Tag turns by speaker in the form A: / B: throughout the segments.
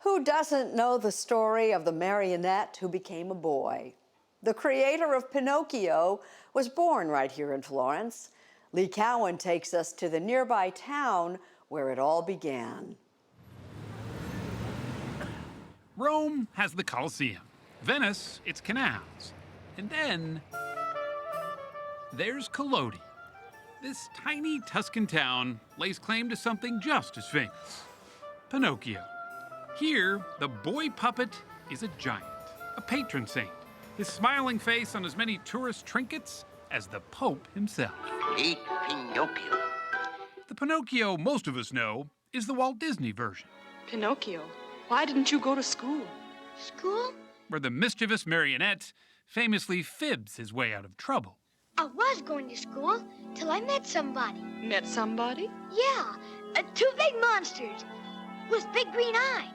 A: Who doesn't know the story of the marionette who became a boy? The creator of Pinocchio was born right here in Florence. Lee Cowan takes us to the nearby town where it all began.
B: Rome has the Colosseum, Venice its canals, and then there's Collodi. This tiny Tuscan town lays claim to something just as famous, Pinocchio. Here, the boy puppet is a giant, a patron saint, his smiling face on as many tourist trinkets as the Pope himself.
C: Meet Pinocchio.
B: The Pinocchio most of us know is the Walt Disney version.
D: Pinocchio, why didn't you go to school?
E: School?
B: Where the mischievous marionette famously fibs his way out of trouble.
E: I was going to school till I met somebody.
D: Met somebody?
E: Yeah, two big monsters with big green eyes.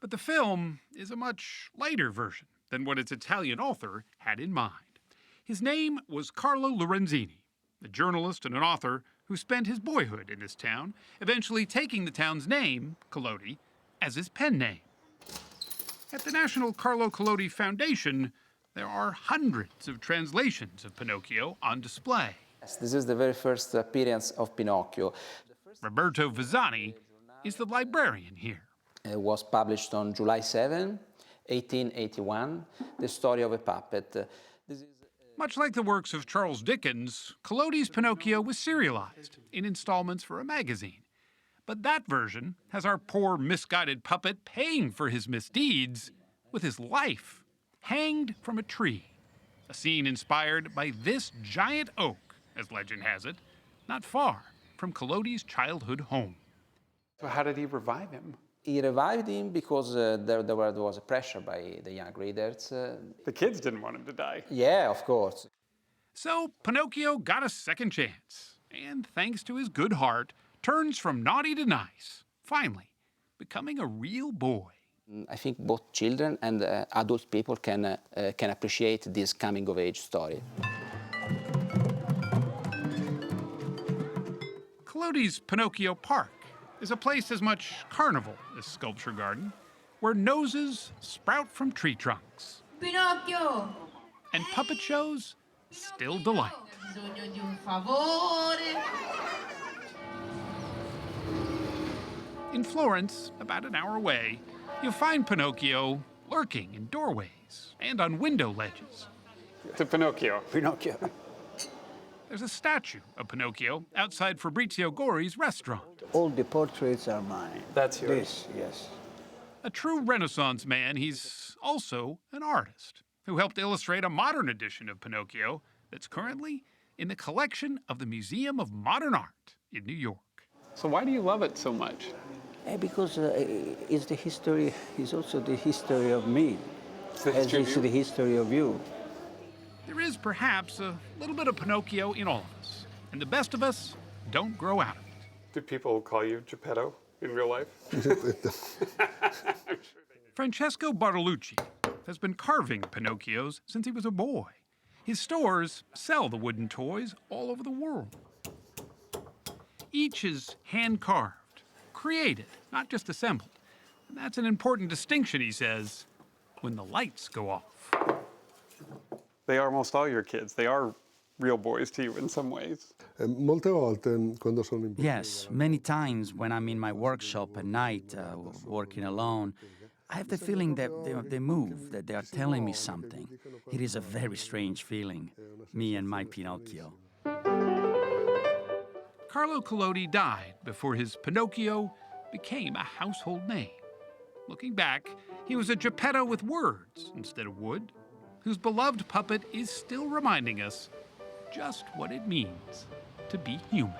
B: But the film is a much lighter version than what its Italian author had in mind. His name was Carlo Lorenzini, a journalist and an author who spent his boyhood in this town, eventually taking the town's name, Collodi, as his pen name. At the National Carlo Collodi Foundation, there are hundreds of translations of Pinocchio on display.
F: Yes, this is the very first appearance of Pinocchio.
B: Roberto Vizzani is the librarian here.
F: It was published on July 7, 1881, The Story of a Puppet.
B: Much like the works of Charles Dickens, Collodi's Pinocchio was serialized in installments for a magazine. But that version has our poor, misguided puppet paying for his misdeeds with his life, hanged from a tree. A scene inspired by this giant oak, as legend has it, not far from Collodi's childhood home.
G: So how did he revive him?
F: He revived him because there was a pressure by the young readers.
G: The kids didn't want him to die.
F: Yeah, of course.
B: So Pinocchio got a second chance, and thanks to his good heart, turns from naughty to nice, finally becoming a real boy.
F: I think both children and adult people can appreciate this coming-of-age story.
B: Collodi's Pinocchio Park is a place as much carnival as Sculpture Garden, where noses sprout from tree trunks.
H: Pinocchio!
B: And puppet shows still delight. In Florence, about an hour away, you'll find Pinocchio lurking in doorways and on window ledges.
G: To Pinocchio.
F: Pinocchio.
B: There's a statue of Pinocchio outside Fabrizio Gori's restaurant.
I: All the portraits are mine.
G: That's yours.
I: This, yes.
B: A true Renaissance man, he's also an artist who helped illustrate a modern edition of Pinocchio that's currently in the collection of the Museum of Modern Art in New York.
G: So why do you love it so much?
I: Because it's the history, it's also the history of me,
G: It's the
I: as
G: history of
I: it's
G: you.
I: the history of you.
B: There is perhaps a little bit of Pinocchio in all of us, and the best of us don't grow out of it.
G: Do people call you Geppetto in real life?
B: Francesco Bartolucci has been carving Pinocchios since he was a boy. His stores sell the wooden toys all over the world. Each is hand-carved, created, not just assembled. And that's an important distinction, he says, when the lights go off.
G: They are almost all your kids. They are real boys to you in some ways.
J: Yes, many times when I'm in my workshop at night, working alone, I have the feeling that they move, that they are telling me something. It is a very strange feeling, me and my Pinocchio.
B: Carlo Collodi died before his Pinocchio became a household name. Looking back, he was a Geppetto with words instead of wood, whose beloved puppet is still reminding us just what it means to be human.